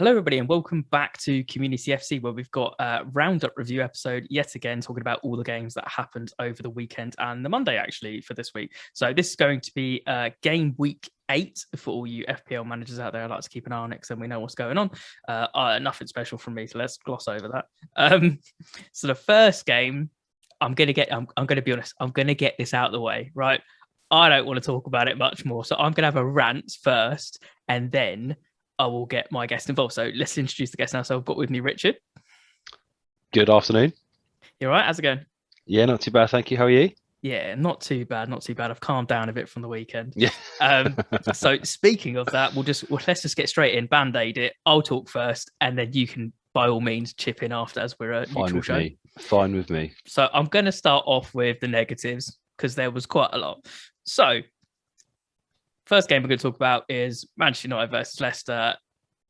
Hello, everybody, and welcome back to Community FC, where we've got a Roundup review episode yet again, talking about all the games that happened over the weekend and the Monday, actually, for this week. So this is going to be game week 8 for all you FPL managers out there. I like to keep an eye on it because then we know what's going on. Nothing special from me, so let's gloss over that. So the first game, I'm going to be honest, I'm going to get this out of the way, right? I don't want to talk about it much more, so I'm going to have a rant first, and then I will get my guest involved. So let's introduce the guest now. So I've got with me Richard. Good afternoon. You all right? How's it going? Yeah, not too bad, thank you. How are you? Yeah, not too bad. I've calmed down a bit from the weekend. Yeah. So speaking of that, let's just get straight in. Band-aid it. I'll talk first, and then you can, by all means, chip in after, as we're a neutral show. Fine with me. So I'm going to start off with the negatives because there was quite a lot. So first game we're going to talk about is Manchester United versus Leicester.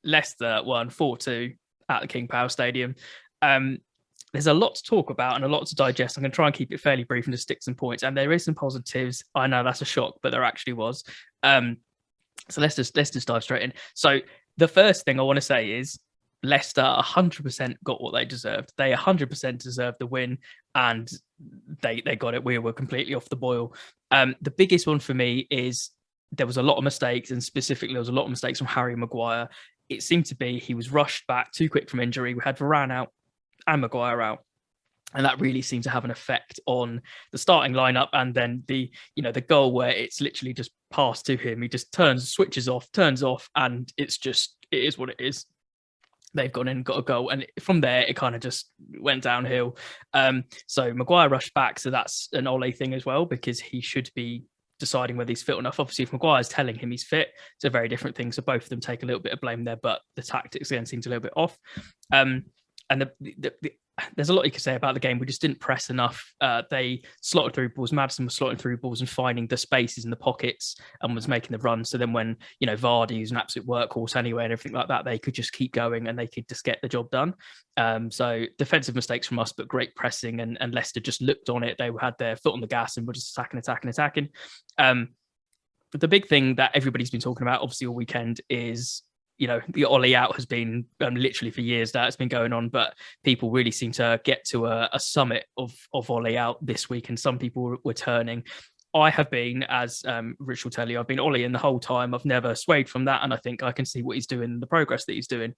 Leicester won 4-2 at the King Power Stadium. There's a lot to talk about and a lot to digest. I'm going to try and keep it fairly brief and just stick some points. And there is some positives. I know that's a shock, but there actually was. So let's just dive straight in. So the first thing I want to say is Leicester 100% got what they deserved. They 100% deserved the win, and they got it. We were completely off the boil. The biggest one for me is there was a lot of mistakes, and specifically there was a lot of mistakes from Harry Maguire. It seemed to be he was rushed back too quick from injury. We had Varane out and Maguire out, and that really seemed to have an effect on the starting lineup. And then the goal where it's literally just passed to him, he just switches off, turns off, and it is what it is. They've gone in and got a goal, and from there it kind of just went downhill. So Maguire rushed back, so that's an Ole thing as well, because he should be deciding whether he's fit enough. Obviously, if Maguire's telling him he's fit, it's a very different thing. So both of them take a little bit of blame there, but the tactics again seemed a little bit off. And there's a lot you could say about the game. We just didn't press enough. They slotted through balls. Maddison was slotting through balls and finding the spaces in the pockets and was making the run. So then when, Vardy, who's an absolute workhorse anyway and everything like that, they could just keep going and they could just get the job done. So defensive mistakes from us, but great pressing, and Leicester just looked on it. They had their foot on the gas and were just attacking. But the big thing that everybody's been talking about, obviously, all weekend is the Ole out has been literally for years now. It's been going on, but people really seem to get to a summit of Ole out this week, and some people were turning. I have been, as Rich will tell you, I've been Ole in the whole time. I've never swayed from that, and I think I can see what he's doing, the progress that he's doing.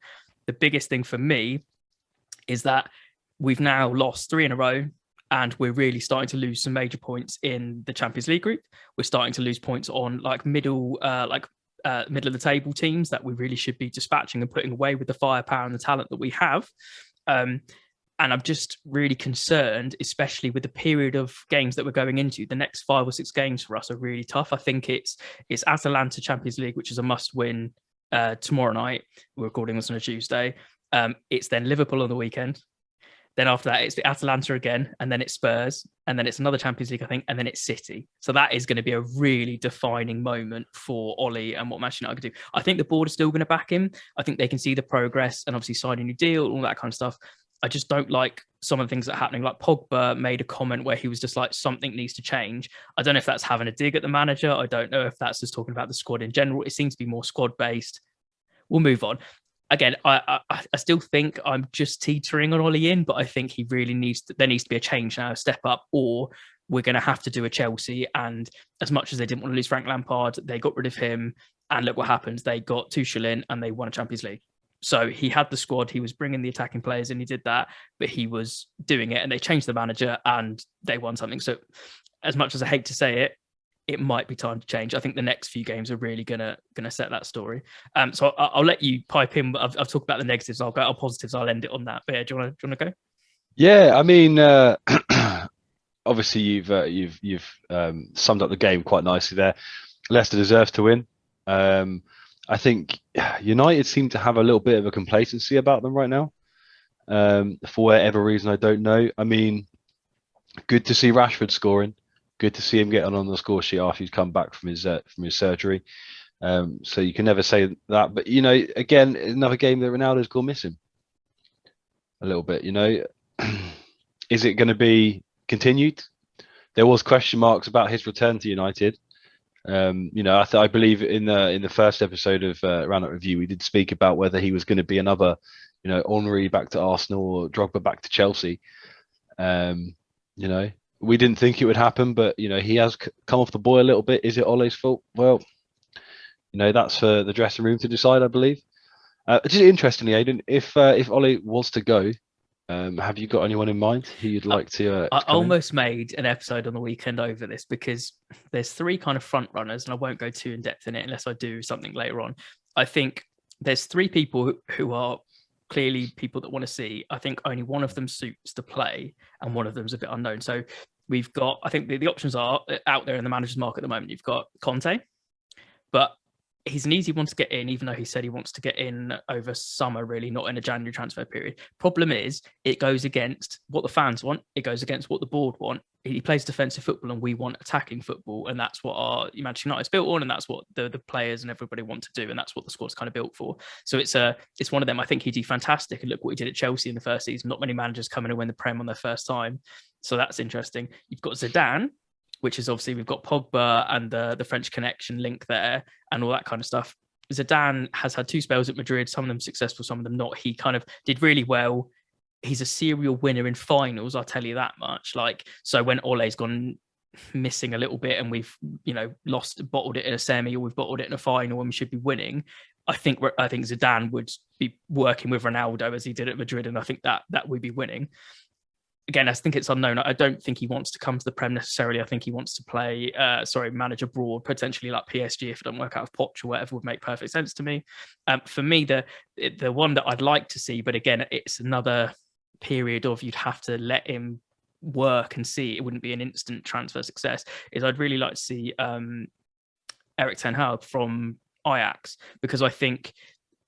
The biggest thing for me is that we've now lost 3 in a row, and we're really starting to lose some major points in the Champions League group. We're starting to lose points on middle of the table teams that we really should be dispatching and putting away with the firepower and the talent that we have. And I'm just really concerned, especially with the period of games that we're going into. The next 5 or 6 games for us are really tough. I think it's Atalanta Champions League, which is a must win tomorrow night. We're recording this on a Tuesday. It's then Liverpool on the weekend. Then after that, it's the Atalanta again, and then it's Spurs, and then it's another Champions League, I think, and then it's City. So that is going to be a really defining moment for Ole and what Manchester United can do. I think the board is still going to back him. I think they can see the progress and obviously sign a new deal, all that kind of stuff. I just don't like some of the things that are happening. Like Pogba made a comment where he was just like, something needs to change. I don't know if that's having a dig at the manager. I don't know if that's just talking about the squad in general. It seems to be more squad-based. We'll move on. Again, I still think I'm just teetering on Ole in, but I think he really there needs to be a change now, a step up, or we're going to have to do a Chelsea. And as much as they didn't want to lose Frank Lampard, they got rid of him. And look what happens. They got Tuchel in and they won a Champions League. So he had the squad, he was bringing the attacking players and he did that, but he was doing it, and they changed the manager and they won something. So as much as I hate to say it, it might be time to change. I think the next few games are really gonna set that story. So I'll let you pipe in. I've talked about the negatives. I'll go. Our positives. I'll end it on that. But yeah, do you want to go? Yeah, I mean, obviously you've summed up the game quite nicely there. Leicester deserves to win. I think United seem to have a little bit of a complacency about them right now. For whatever reason, I don't know. I mean, good to see Rashford scoring. Good to see him getting on the score sheet after he's come back from his surgery. So you can never say that. But, again, another game that Ronaldo's gone missing a little bit, Is it going to be continued? There was question marks about his return to United. I believe in the first episode of Roundup Review, we did speak about whether he was going to be another, Henry back to Arsenal or Drogba back to Chelsea. We didn't think it would happen, but he has come off the boil a little bit. Is it Ole's fault? Well, that's for the dressing room to decide, I believe. Just interestingly, Aidan, if Ole was to go, have you got anyone in mind who you'd like to? I almost made an episode on the weekend over this because there's three kind of front runners, and I won't go too in depth in it unless I do something later on. I think there's three people who are clearly people that want to see. I think only one of them suits to play, and one of them's a bit unknown. So we've got, I think the options are out there in the manager's market at the moment. You've got Conte, but he's an easy one to get in, even though he said he wants to get in over summer, really, not in a January transfer period. Problem is, it goes against what the fans want. It goes against what the board want. He plays defensive football, and we want attacking football, and that's what our Manchester United's built on, and that's what the players and everybody want to do, and that's what the squad's kind of built for. So it's one of them. I think he'd do fantastic, and look what he did at Chelsea in the first season. Not many managers come in and win the Prem on their first time, so that's interesting. You've got Zidane, which is obviously we've got Pogba and the French connection link there and all that kind of stuff. Zidane has had two spells at Madrid, some of them successful, some of them not. He kind of did really well. He's a serial winner in finals, I'll tell you that much. So when Ole's gone missing a little bit and we've, bottled it in a semi or we've bottled it in a final and we should be winning, I think Zidane would be working with Ronaldo as he did at Madrid, and I think that would be winning. Again, I think it's unknown. I don't think he wants to come to the Prem necessarily. I think he wants to manage abroad, potentially like PSG if it doesn't work out of Poch or whatever would make perfect sense to me. For me, the one that I'd like to see, but again, it's another period of you'd have to let him work and see. It wouldn't be an instant transfer success. Is I'd really like to see Erik ten Hag from Ajax, because I think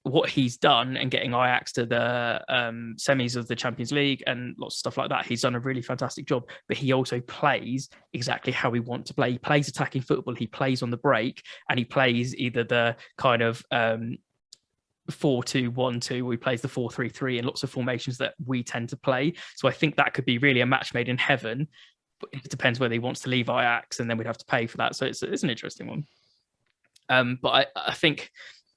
what he's done and getting Ajax to the semis of the Champions League and lots of stuff like that, he's done a really fantastic job. But he also plays exactly how we want to play. He plays attacking football, he plays on the break, and he plays either the kind of 4-2-1-2, or he plays the 4-3-3 and lots of formations that we tend to play. So I think that could be really a match made in heaven. But it depends whether he wants to leave Ajax, and then we'd have to pay for that. So it's an interesting one. But I think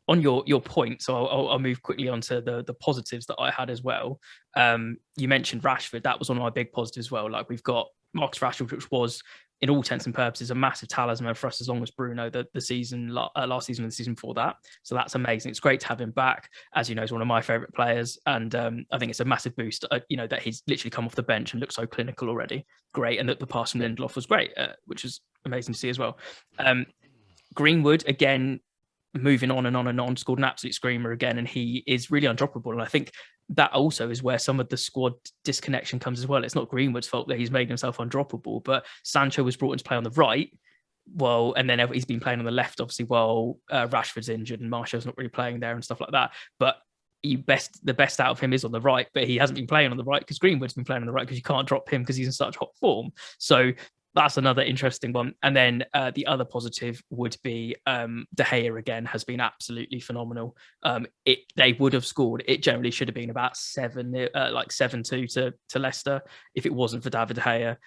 on your point, so I'll move quickly on to the positives that I had as well. You mentioned Rashford. That was one of my big positives as well. Like, we've got Marcus Rashford, which was, in all intents and purposes, a massive talisman for us as long as Bruno, the season last season and the season before that. So that's amazing. It's great to have him back. As you know, he's one of my favourite players. And I think it's a massive boost, that he's literally come off the bench and looks so clinical already. Great. And that the pass from Lindelof was great, which is amazing to see as well. Greenwood, again, moving on and on and on, scored an absolute screamer again, and he is really undroppable. And I think that also is where some of the squad disconnection comes as well. It's not Greenwood's fault that he's made himself undroppable, but Sancho was brought in to play on the right, and then he's been playing on the left, obviously, while Rashford's injured and Martial's not really playing there and stuff like that. But the best out of him is on the right, but he hasn't been playing on the right because Greenwood's been playing on the right, because you can't drop him because he's in such hot form. So that's another interesting one. And then the other positive would be De Gea again has been absolutely phenomenal. They would have scored. It generally should have been about 7-2 to Leicester if it wasn't for David De Gea.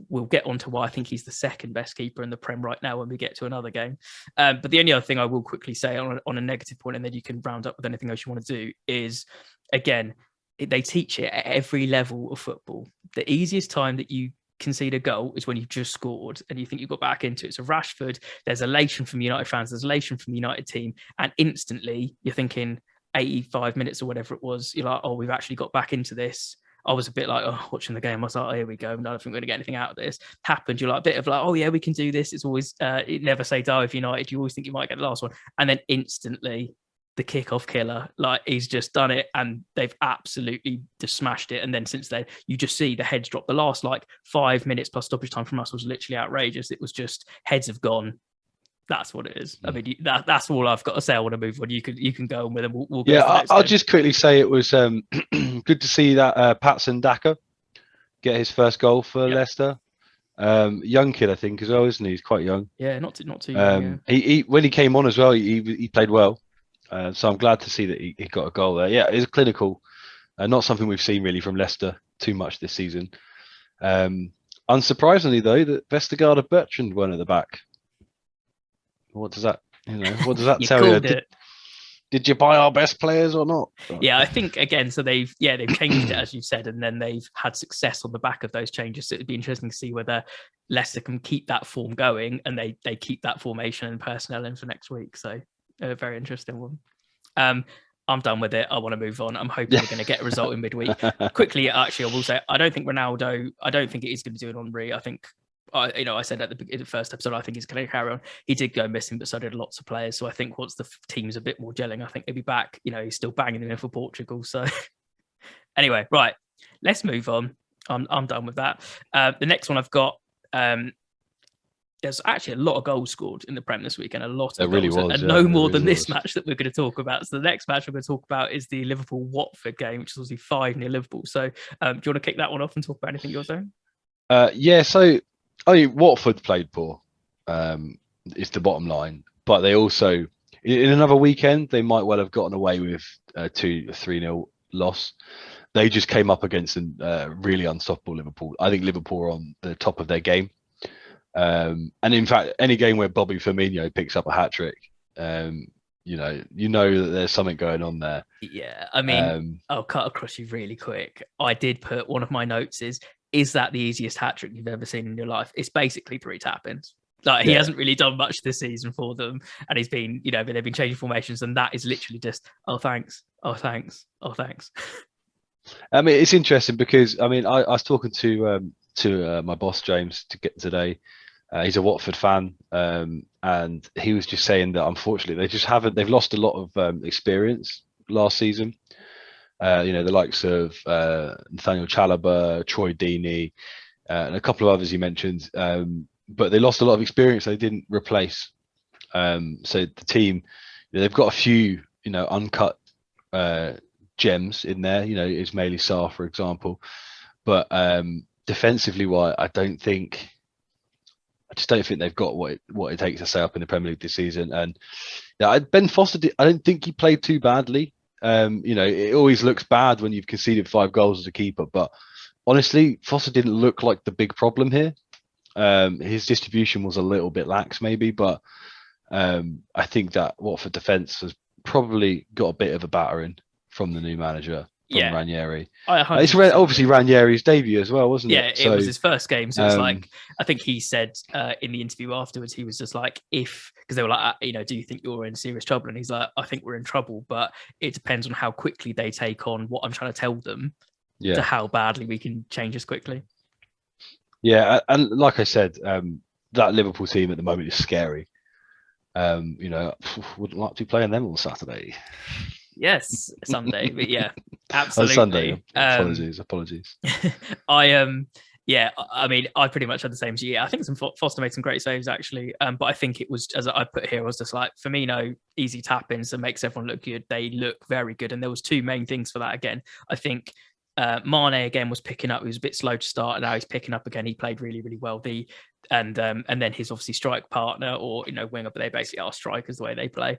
We'll get on to why I think he's the second best keeper in the Prem right now when we get to another game. But the only other thing I will quickly say on a negative point, and then you can round up with anything else you want to do, is, again, they teach it at every level of football. The easiest time that you concede a goal is when you've just scored and you think you got back into it. So Rashford, there's elation from United fans, there's elation from the United team, and instantly you're thinking 85 minutes or whatever it was, you're like, oh, we've actually got back into this. I was a bit like, watching the game, I was like, oh, here we go. No, I don't think we're going to get anything out of this. Happened. You're like a bit of like, oh yeah, we can do this. It's always, it never say die with United. You always think you might get the last one. And then instantly the kickoff killer, like, he's just done it, and they've absolutely just smashed it. And then since then, you just see the heads drop. The last 5 minutes plus stoppage time from us was literally outrageous. It was just heads have gone. That's what it is. I mean, that's all I've got to say. I want to move on. You can go on with it. We'll go. Yeah, I'll just quickly say it was good to see that Patson Daka get his first goal for Leicester. Young kid, I think, as well, isn't he? He's quite young. Yeah, not too young. Yeah. He when he came on as well, he played well. So I'm glad to see that he got a goal there. Yeah, it's clinical. Not something we've seen really from Leicester too much this season. Unsurprisingly, though, that Vestergaard and Bertrand weren't at the back. What does that, what does that You tell you? called it. Did you buy our best players or not? Yeah, I think again, so they've changed it as you said, and then they've had success on the back of those changes. So it'd be interesting to see whether Leicester can keep that form going and they keep that formation and personnel in for next week. So a very interesting one. I'm done with it. I want to move on. I'm hoping we're going to get a result in midweek. Quickly, actually, I will say I don't think Ronaldo. I don't think it is going to do it on Henry. I think I said at the first episode, I think he's going to carry on. He did go missing, but so did lots of players. So I think once the team's a bit more gelling, I think he'll be back. He's still banging them in for Portugal. So anyway, right, let's move on. I'm done with that. The next one I've got. There's actually a lot of goals scored in the Prem this week, and a lot of really goals, was, and no more than this match that we're going to talk about. So the next match we're going to talk about is the Liverpool-Watford game, which is obviously 5-0 Liverpool. So do you want to kick that one off and talk about anything you're doing? Yeah, so Watford played poor. It's the bottom line, but they also, in another weekend, they might well have gotten away with a 2-3-0 loss. They just came up against a really unstoppable Liverpool. I think Liverpool are on the top of their game. And in fact, any game where Bobby Firmino picks up a hat trick, you know that there's something going on there. Yeah, I mean, I'll cut across you really quick. I did put one of my notes is that the easiest hat trick you've ever seen in your life? It's basically 3 tap-ins. Like he hasn't really done much this season for them, and he's been, they've been changing formations, and that is literally just, oh thanks, oh thanks, oh thanks. I mean, it's interesting because I was talking to my boss James today. He's a Watford fan, and he was just saying that unfortunately they've lost a lot of experience last season. The likes of Nathaniel Chalobah, Troy Deeney, and a couple of others he mentioned. But they lost a lot of experience they didn't replace. So the team, they've got a few, uncut gems in there. Ismaili Sarr, for example. But defensively, I just don't think they've got what it takes to stay up in the Premier League this season. And Ben Foster, I don't think he played too badly. It always looks bad when you've conceded 5 goals as a keeper, but honestly, Foster didn't look like the big problem here. His distribution was a little bit lax, maybe, but I think that Watford defence has probably got a bit of a battering from the new manager, from Ranieri. It's obviously Ranieri's debut as well, wasn't it? Yeah, it was his first game. So it's like, I think he said in the interview afterwards, he was just like, because they were like, do you think you're in serious trouble? And he's like, I think we're in trouble, but it depends on how quickly they take on what I'm trying to tell them to how badly we can change as quickly. Yeah, and like I said, that Liverpool team at the moment is scary. Wouldn't like to be playing them on Saturday. Yes, Sunday, but yeah, absolutely. On Sunday. Apologies. I pretty much had the same as you. Yeah, I think Foster made some great saves actually. But I think it was, as I put here, I was just like, Firmino, easy tap-ins and makes everyone look good. They look very good. And there was 2 main things for that again. I think Mane again was picking up. He was a bit slow to start, and now he's picking up again. He played really, really well. And then his obviously strike partner or winger, but they basically are strikers the way they play.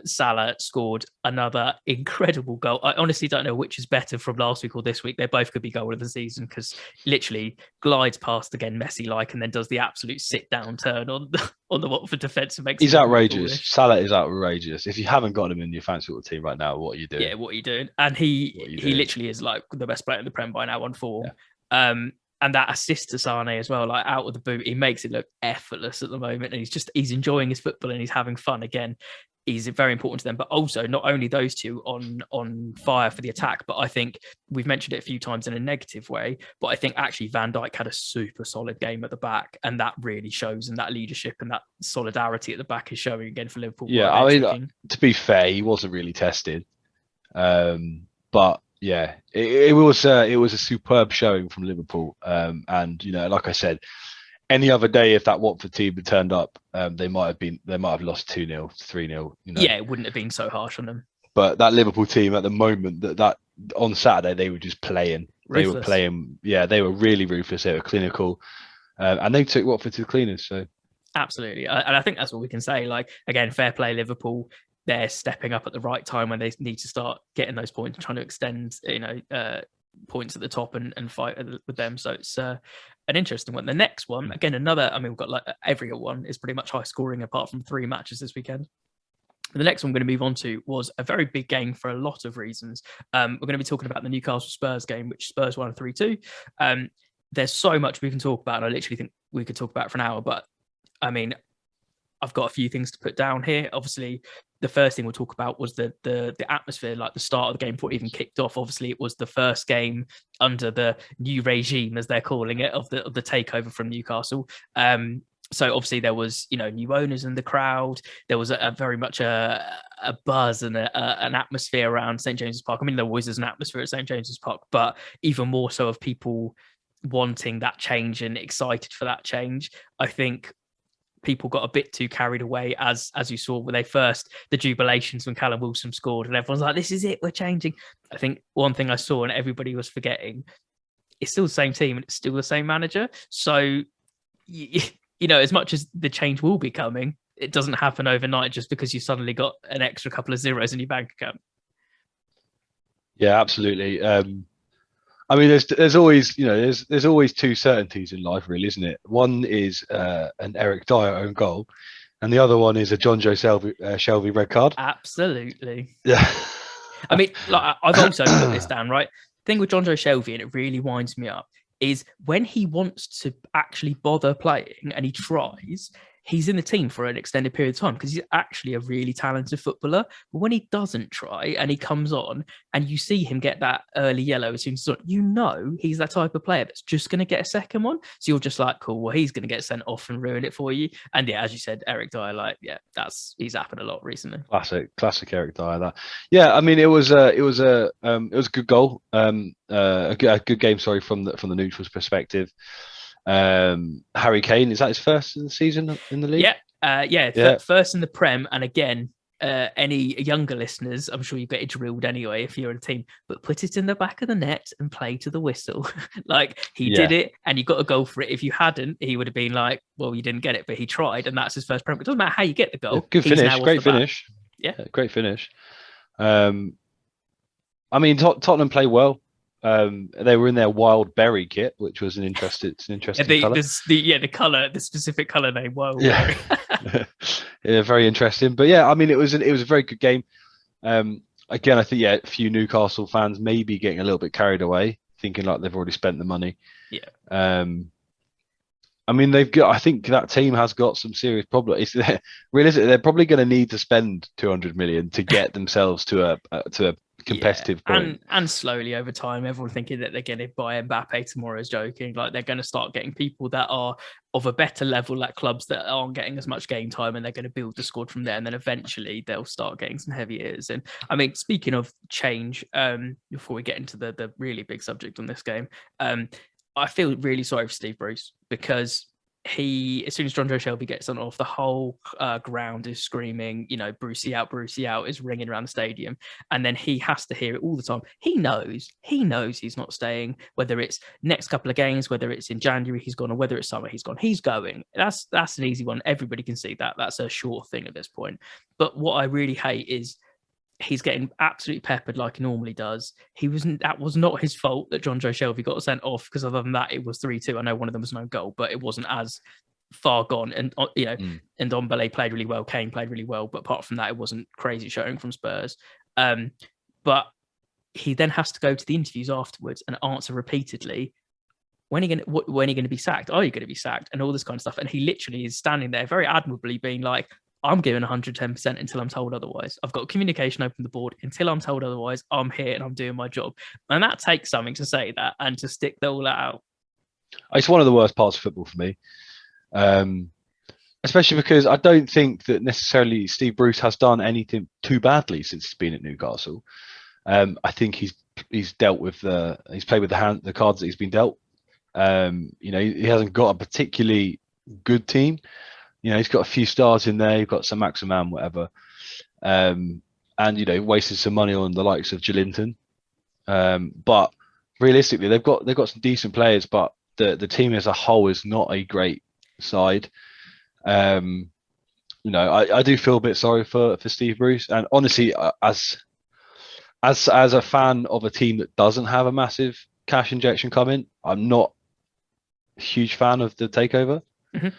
Salah scored another incredible goal. I honestly don't know which is better from last week or this week. They both could be goal of the season because literally glides past again Messi like, and then does the absolute sit down turn on the Watford defence and makes. He's outrageous. Salah is outrageous. If you haven't got him in your fantasy football team right now, what are you doing? Yeah, what are you doing? And he literally is like the best player in the Prem by now on form. Yeah. And that assist to Sane as well, like out of the boot, he makes it look effortless at the moment. And he's enjoying his football and he's having fun again. He's very important to them. But also, not only those two on fire for the attack, but I think we've mentioned it a few times in a negative way. But I think actually Van Dijk had a super solid game at the back. And that really shows. And that leadership and that solidarity at the back is showing again for Liverpool. Yeah, to be fair, he wasn't really tested. But yeah, it was a superb showing from Liverpool. And like I said, any other day if that Watford team had turned up, they might have lost 2-0, 3-0. Yeah, it wouldn't have been so harsh on them. But that Liverpool team at the moment, that on Saturday they were just playing. Ruthless. They were playing. Yeah, they were really ruthless. They were clinical, and they took Watford to the cleaners. So absolutely, and I think that's what we can say. Like again, fair play Liverpool. They're stepping up at the right time when they need to start getting those points and trying to extend, points at the top and fight with them. So it's an interesting one. The next one, again, another. I mean, we've got like every one is pretty much high scoring apart from 3 matches this weekend. The next one I'm going to move on to was a very big game for a lot of reasons. We're going to be talking about the Newcastle Spurs game, which Spurs won 3-2. There's so much we can talk about, and I literally think we could talk about it for an hour. But I mean, I've got a few things to put down here. Obviously, the first thing we'll talk about was the atmosphere, like the start of the game before it even kicked off. Obviously, it was the first game under the new regime, as they're calling it, of the takeover from Newcastle. So obviously there was, new owners in the crowd. There was a very much a buzz and an atmosphere around St. James's Park. I mean, there always is an atmosphere at St. James's Park, but even more so of people wanting that change and excited for that change. I think people got a bit too carried away, as you saw when the jubilations when Callum Wilson scored, and everyone's like, "This is it, we're changing." I think one thing I saw and everybody was forgetting, it's still the same team and it's still the same manager. So. As much as the change will be coming, it doesn't happen overnight just because you suddenly got an extra couple of zeros in your bank account. Yeah, absolutely. I mean, there's always there's always two certainties in life, really, isn't it? One is an Eric Dyer own goal, and the other one is a John Joe Shelvey red card. Absolutely. Yeah. I mean, like, I've also put this down, right? The thing with John Joe Shelvey, and it really winds me up, is when he wants to actually bother playing and he tries, he's in the team for an extended period of time because he's actually a really talented footballer. But when he doesn't try and he comes on and you see him get that early yellow as soon as he's that type of player that's just going to get a second one. So you're just like, cool, well, he's going to get sent off and ruin it for you. And yeah, as you said, Eric Dyer, he's happened a lot recently. Classic Eric Dyer. That. Yeah, I mean, it was a good goal. A good game, sorry, from the neutrals perspective. Harry Kane, is that his first in the season in the league? First in the Prem. And again, any younger listeners, I'm sure you get it drilled anyway if you're in a team, but put it in the back of the net and play to the whistle. He did it and you got a goal for it. If you hadn't, he would have been like, well, you didn't get it, but he tried, and that's his first Prem. It doesn't matter how you get the goal. Good finish, great finish. Yeah, great finish. I mean, Tottenham play well. They were in their wild berry kit, which was an interesting colour. The specific colour name, wild berry. Yeah, very interesting. But yeah, I mean, it was a very good game. Again, I think a few Newcastle fans may be getting a little bit carried away, thinking like they've already spent the money. Yeah. I mean, I think that team has got some serious problems. Realistically, they're probably going to need to spend 200 million to get themselves to a competitive point. And slowly over time, everyone thinking that they're going to buy Mbappe tomorrow is joking. Like, they're going to start getting people that are of a better level at clubs that aren't getting as much game time, and they're going to build the squad from there. And then eventually they'll start getting some heavy hitters. And I mean, speaking of change, before we get into the really big subject on this game, I feel really sorry for Steve Bruce, because as soon as John Joe Shelvey gets on off, the whole ground is screaming, Brucey out, is ringing around the stadium. And then he has to hear it all the time. He knows he's not staying, whether it's next couple of games, whether it's in January he's gone, or whether it's summer he's gone. He's going. That's an easy one. Everybody can see that. That's a sure thing at this point. But what I really hate is he's getting absolutely peppered like he normally does. That was not his fault that John Joe Shelvey got sent off, because other than that, it was 3-2. I know one of them was no goal, but it wasn't as far gone. And and Ndombele played really well, Kane played really well, but apart from that, it wasn't crazy showing from Spurs. But he then has to go to the interviews afterwards and answer repeatedly, when are you going to be sacked? Are you going to be sacked? And all this kind of stuff. And he literally is standing there very admirably being like, I'm giving 110% until I'm told otherwise. I've got communication open the board. Until I'm told otherwise, I'm here and I'm doing my job. And that takes something to say that and to stick all that out. It's one of the worst parts of football for me. Especially because I don't think that necessarily Steve Bruce has done anything too badly since he's been at Newcastle. I think he's dealt with he's played with the cards that he's been dealt. He hasn't got a particularly good team. He's got a few stars in there. You've got some Maximan, whatever, and wasted some money on the likes of Joelinton. But realistically, they've got some decent players, but the team as a whole is not a great side. I do feel a bit sorry for Steve Bruce, and honestly, as a fan of a team that doesn't have a massive cash injection coming, I'm not huge fan of the takeover. Mhm.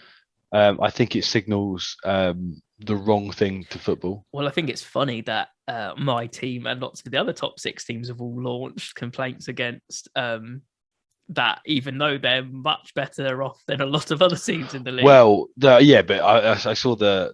I think it signals the wrong thing to football. Well, I think it's funny that my team and lots of the other top 6 teams have all launched complaints against that, even though they're much better off than a lot of other teams in the league. Well, but I saw the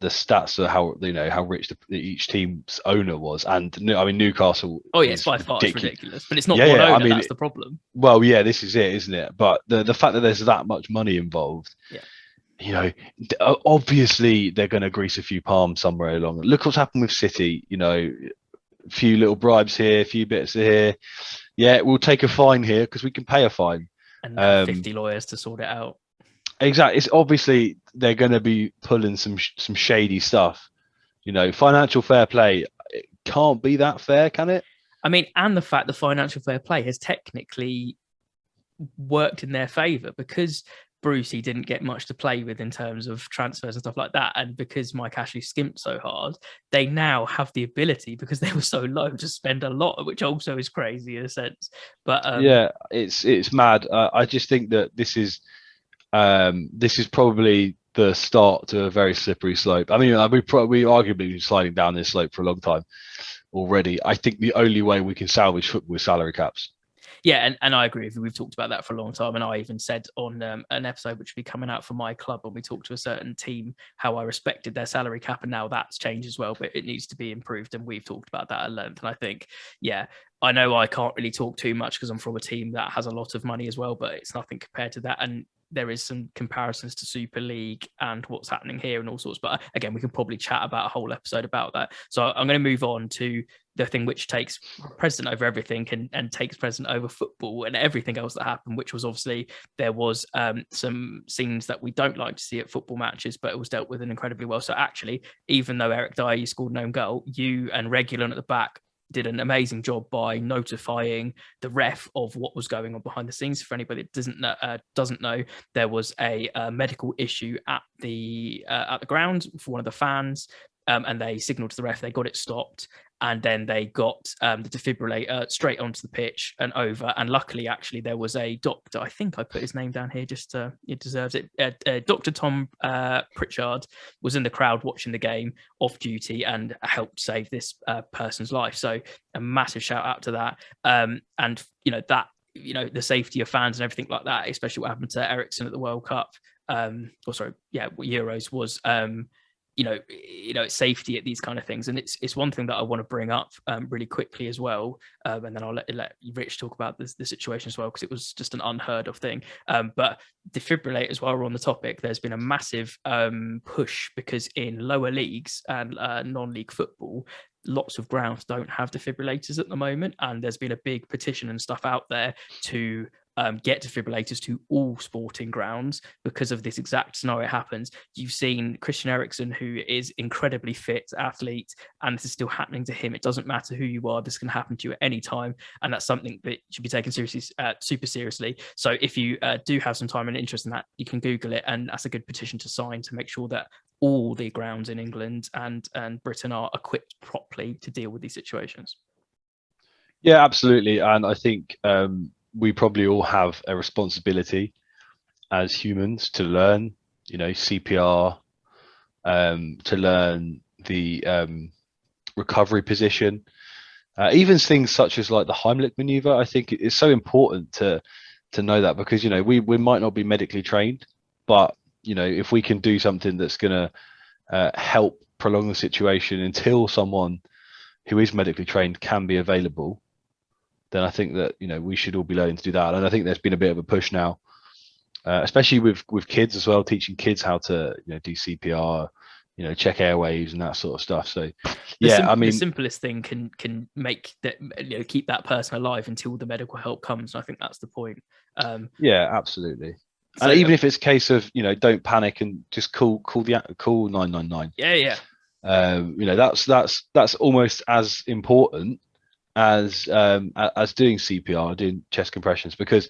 stats of how how rich each team's owner was, and I mean Newcastle. Oh yeah, it's is by far it's ridiculous, but it's not Yeah, one yeah. I owner. mean, That's the problem. well, yeah, this is it, isn't it? But the fact that there's that much money involved, Yeah. Obviously they're going to grease a few palms somewhere along. Look what's happened with City. A few little bribes here, a few bits here. Yeah, we'll take a fine here because we can pay a fine. And have 50 lawyers to sort it out. Exactly. It's obviously they're going to be pulling some shady stuff. Financial fair play, it can't be that fair, can it? I mean, and the fact the financial fair play has technically worked in their favour, because Brucey didn't get much to play with in terms of transfers and stuff like that, and because Mike Ashley skimped so hard, they now have the ability, because they were so low, to spend a lot, which also is crazy in a sense. But yeah, it's mad. I just think that this is probably the start to a very slippery slope. I mean, we arguably been sliding down this slope for a long time already. I think the only way we can salvage football is salary caps. Yeah, and I agree with you. We've talked about that for a long time, and I even said on an episode which will be coming out for my club, when we talked to a certain team, how I respected their salary cap, and now that's changed as well, but it needs to be improved, and we've talked about that at length. And I think, yeah, I know I can't really talk too much because I'm from a team that has a lot of money as well, but it's nothing compared to that. And there is some comparisons to Super League and what's happening here and all sorts. But again, we can probably chat about a whole episode about that. So I'm going to move on to the thing which takes precedent over everything and takes precedent over football and everything else that happened, which was obviously there was some scenes that we don't like to see at football matches, but it was dealt with incredibly well. So actually, even though Eric Dyer scored an own goal, you and Regulon at the back did an amazing job by notifying the ref of what was going on behind the scenes. For anybody that doesn't know, there was a medical issue at the ground for one of the fans, and they signaled to the ref. They got it stopped, and then they got the defibrillator straight onto the pitch and over. And luckily, actually, there was a doctor. I think I put his name down here, just it deserves it. Dr. Tom Pritchard was in the crowd watching the game off duty and helped save this person's life. So a massive shout out to that. And the safety of fans and everything like that, especially what happened to Ericsson at the World Cup, Euros, was it's safety at these kind of things. And it's one thing that I want to bring up really quickly as well, and then I'll let Rich talk about the situation as well, because it was just an unheard of thing. But defibrillators, while we're on the topic, there's been a massive push, because in lower leagues and non-league football, lots of grounds don't have defibrillators at the moment, and there's been a big petition and stuff out there to get defibrillators to all sporting grounds because of this exact scenario happens. You've seen Christian Eriksen, who is incredibly fit athlete, and this is still happening to him. It doesn't matter who you are, this can happen to you at any time, and that's something that should be taken seriously, super seriously. So if you do have some time and interest in that, you can Google it, and that's a good petition to sign to make sure that all the grounds in England and Britain are equipped properly to deal with these situations. Yeah, absolutely. And I think we probably all have a responsibility as humans to learn, CPR, to learn the recovery position, even things such as like the Heimlich maneuver. I think it's so important to know that, because we might not be medically trained, but if we can do something that's going to help prolong the situation until someone who is medically trained can be available, then I think that we should all be learning to do that. And I think there's been a bit of a push now, especially with kids as well, teaching kids how to do CPR, check airwaves and that sort of stuff. So the simplest thing can make that keep that person alive until the medical help comes. And I think that's the point. Yeah, absolutely. So, and even if it's a case of don't panic and just call 999. Yeah. That's almost as important as doing CPR, doing chest compressions, because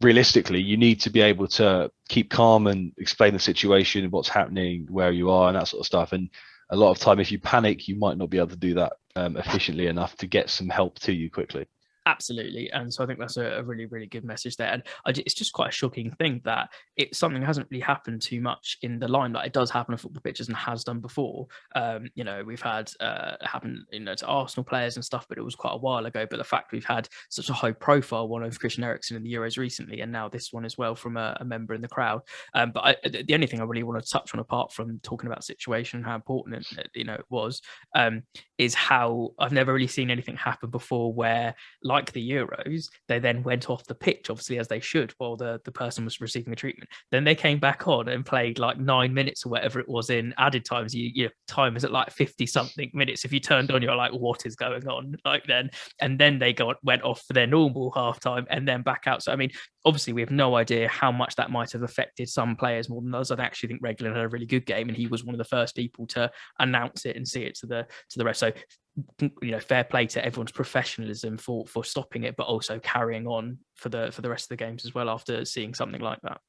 realistically you need to be able to keep calm and explain the situation, what's happening, where you are, and that sort of stuff. And a lot of time, if you panic, you might not be able to do that efficiently enough to get some help to you quickly. Absolutely. And so I think that's a really, really good message there. And it's just quite a shocking thing that something hasn't really happened too much in the limelight. It does happen on football pitches and has done before. We've had happen, to Arsenal players and stuff, but it was quite a while ago. But the fact we've had such a high profile one of Christian Eriksen in the Euros recently, and now this one as well from a member in the crowd. But the only thing I really want to touch on, apart from talking about the situation and how important it was, is how I've never really seen anything happen before where, like the Euros, they then went off the pitch, obviously, as they should, while the person was receiving the treatment. Then they came back on and played like 9 minutes or whatever it was in added times. Your time is at like 50 something minutes. If you turned on, you're like, what is going on? Like then, and then they went off for their normal halftime and then back out. So, I mean, obviously, we have no idea how much that might have affected some players more than others. I actually think Regulin had a really good game, and he was one of the first people to announce it and see it to the rest. So, fair play to everyone's professionalism for stopping it, but also carrying on for the rest of the games as well after seeing something like that.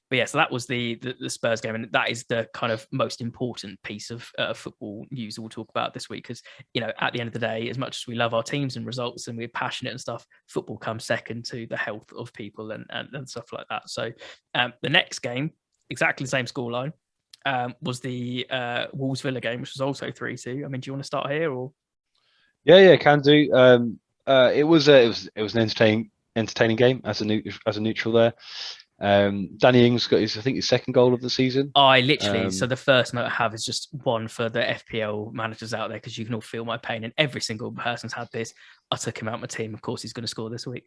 But yeah, so that was the Spurs game, and that is the kind of most important piece of football news we'll talk about this week. Because at the end of the day, as much as we love our teams and results and we're passionate and stuff, football comes second to the health of people and stuff like that. So the next game, exactly the same scoreline, was the Wolves Villa game, which was also 3-2. I mean, do you want to start here or? Yeah, can do. It was an entertaining game as a neutral there. Danny Ings got his second goal of the season. I literally, so the first note I have is just one for the FPL managers out there, because you can all feel my pain, and every single person's had this. I took him out of my team. Of course, he's going to score this week.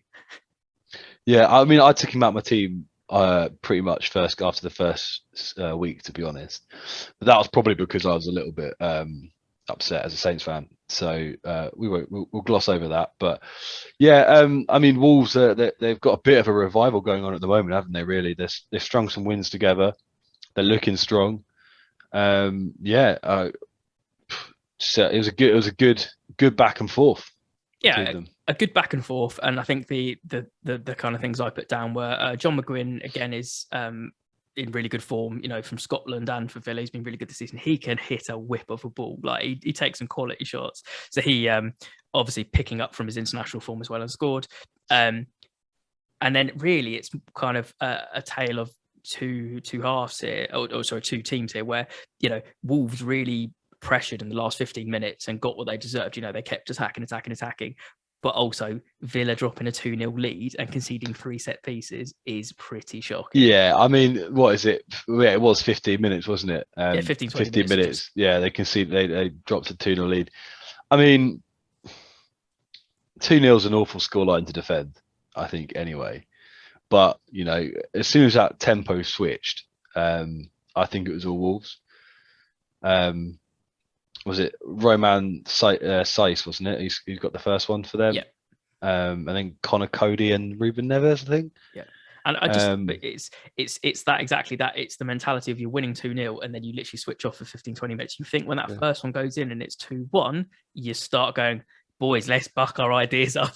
Yeah, I mean, I took him out of my team pretty much after the first week, to be honest. But that was probably because I was a little bit upset as a Saints fan. So we'll gloss over that. But yeah, I mean, Wolves, they've got a bit of a revival going on at the moment, haven't they? Really, they've strung some wins together. They're looking strong. So it was a good back and forth. Yeah, a good back and forth. And I think the kind of things I put down were John McGuinn again is in really good form, from Scotland and for Villa. He's been really good this season. He can hit a whip of a ball. Like he takes some quality shots. So he obviously picking up from his international form as well and scored. And then really it's kind of a tale of two halves here, two teams here, where Wolves really pressured in the last 15 minutes and got what they deserved. They kept attacking, but also Villa dropping a 2-0 lead and conceding 3 set pieces is pretty shocking. Yeah, I mean, what is it? Yeah, it was 15 minutes, wasn't it? 15 minutes. Yeah, they conceded. They dropped a 2-0 lead. I mean, 2-0 is an awful scoreline to defend, I think, anyway. But as soon as that tempo switched, I think it was all Wolves. Was it Roman Saiss, wasn't it? He's got the first one for them. Yeah. And then Connor Cody and Ruben Neves, I think. Yeah. And I just, it's that exactly that. It's the mentality of you're winning 2-0 and then you literally switch off for 15, 20 minutes. You think when that first one goes in and it's 2-1, you start going, boys, let's buck our ideas up.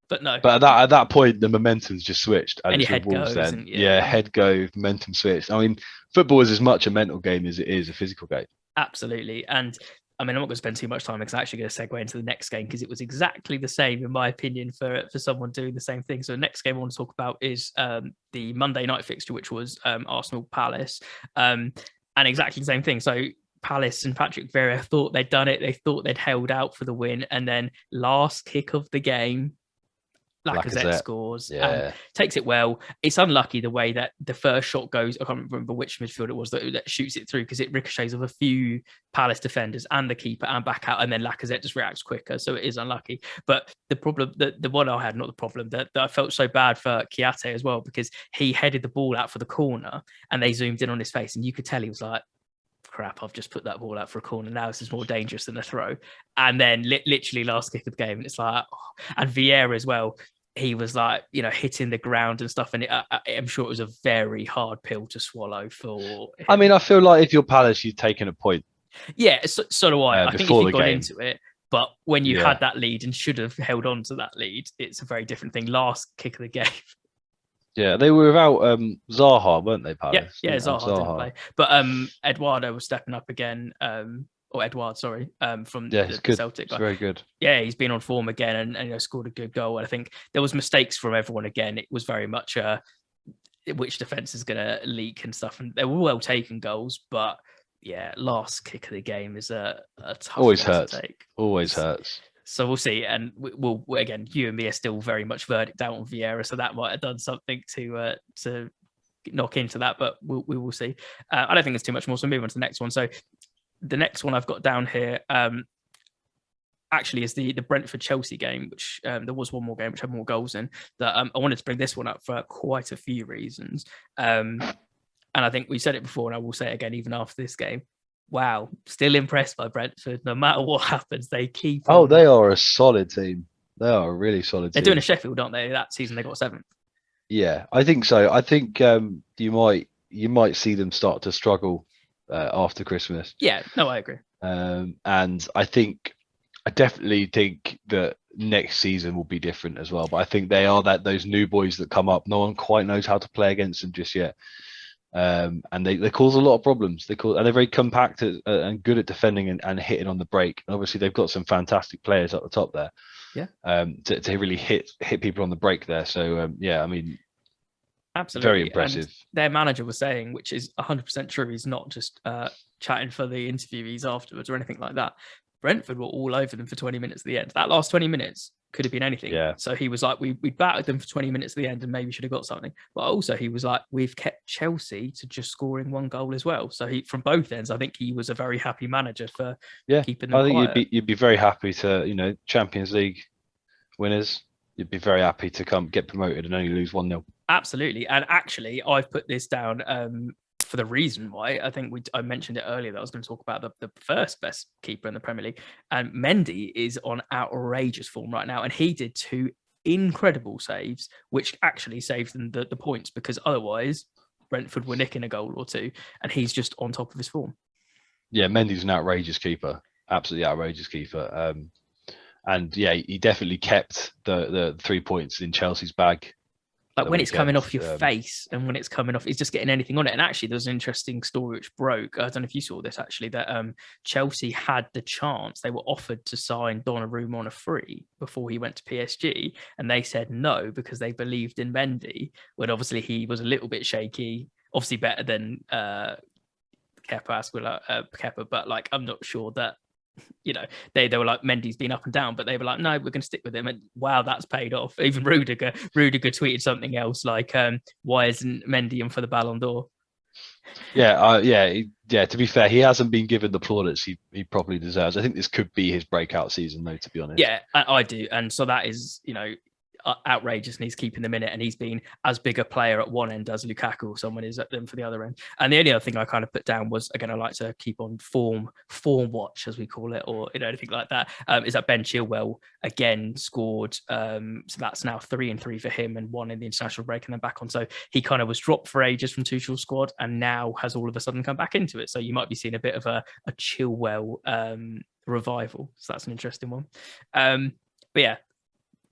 But no. But at that point, the momentum's just switched. And your head Wolves goes. Then. Head go, momentum switched. I mean, football is as much a mental game as it is a physical game. Absolutely. And I mean, I'm not going to spend too much time because I'm actually going to segue into the next game because it was exactly the same, in my opinion, for someone doing the same thing. So the next game I want to talk about is the Monday night fixture, which was Arsenal Palace. And exactly the same thing. So Palace and Patrick Vieira thought they'd done it. They thought they'd held out for the win. And then last kick of the game, Lacazette scores, takes it well. It's unlucky the way that the first shot goes. I can't remember which midfielder it was that shoots it through because it ricochets off a few Palace defenders and the keeper and back out, and then Lacazette just reacts quicker. So it is unlucky. But the problem, the one I had, not the problem, that I felt so bad for Kiate as well because he headed the ball out for the corner and they zoomed in on his face and you could tell he was like, crap, I've just put that ball out for a corner. Now this is more dangerous than a throw. And then literally last kick of the game, and it's like, and Vieira as well, he was like, hitting the ground and stuff. And I'm sure it was a very hard pill to swallow for him. I mean, I feel like if you're Palace, you've taken a point. Yeah, so do I. I think if you got into it, but when you had that lead and should have held on to that lead, it's a very different thing. Last kick of the game. Yeah, they were without Zaha, weren't they, Palace? Yeah, Zaha didn't play. But Eduardo was stepping up again. or Edouard, sorry, from Yeah, it's the good. Celtic It's guy. very good. Yeah, he's been on form again and scored a good goal. And I think there was mistakes from everyone again. It was very much which defense is going to leak and stuff. And they were well taken goals, but yeah, last kick of the game is a tough Always one hurts. to take. Always hurts. So we'll see. And we'll again, you and me are still very much verdict out on Vieira, so that might have done something to knock into that, but we will see. I don't think it's too much more. So move on to the next one. So the next one I've got down here actually is the Brentford Chelsea game, which there was one more game which had more goals in. That I wanted to bring this one up for quite a few reasons. And I think we said it before, and I will say it again even after this game. Wow, still impressed by Brentford. No matter what happens, they keep. Oh, they are a solid team. They are a really solid They're team. doing a Sheffield, aren't they? That season they got 7th. Yeah, I think so. I think you might see them start to struggle after Christmas. Yeah, no, I agree. And I definitely think that next season will be different as well. But I think they are those new boys that come up. No one quite knows how to play against them just yet. And they cause a lot of problems. And they're very compact and good at defending and hitting on the break. And obviously they've got some fantastic players at the top there. Yeah. To really hit people on the break there. So yeah, I mean, absolutely very impressive. And their manager was saying, which is 100% true. He's not just chatting for the interviewees afterwards or anything like that. Brentford were all over them for 20 minutes at the end. That last 20 minutes could have been anything. Yeah. So he was like, we battered them for 20 minutes at the end and maybe should have got something. But also he was like, we've kept Chelsea to just scoring 1 goal as well. So he, from both ends, I think he was a very happy manager for keeping them quiet. I think you'd be very happy to, Champions League winners, you'd be very happy to get promoted and only lose 1-0. Absolutely. And actually, I've put this down for the reason why. I think I mentioned it earlier that I was going to talk about the first best keeper in the Premier League. And Mendy is on outrageous form right now. And he did 2 incredible saves, which actually saved them the points, because otherwise Brentford were nicking a goal or 2. And he's just on top of his form. Yeah, Mendy's an outrageous keeper. Absolutely outrageous keeper. And yeah, he definitely kept the 3 points in Chelsea's bag. Like when it's coming off your face and when it's coming off, it's just getting anything on it. And actually, there's an interesting story which broke. I don't know if you saw this actually, that Chelsea had the chance. They were offered to sign Donnarumma on a free before he went to PSG. And they said no because they believed in Mendy, when obviously he was a little bit shaky, obviously better than Kepa, but like, I'm not sure that, they were like, Mendy's been up and down, but they were like, no, we're going to stick with him. And wow, that's paid off. Even Rudiger tweeted something else like, why isn't Mendy in for the Ballon d'Or? Yeah. To be fair, he hasn't been given the plaudits he probably deserves. I think this could be his breakout season, though, to be honest. Yeah, I do. And so that is, outrageous, and he's keeping them in it, and he's been as big a player at one end as Lukaku, someone is at them for the other end. And the only other thing I kind of put down was, again, I like to keep on form watch, as we call it, or anything like that, is that Ben Chilwell again scored, so that's now 3 and 3 for him, and 1 in the international break and then back on. So he kind of was dropped for ages from Tuchel's squad and now has all of a sudden come back into it, so you might be seeing a bit of a Chilwell revival. So that's an interesting one. But yeah,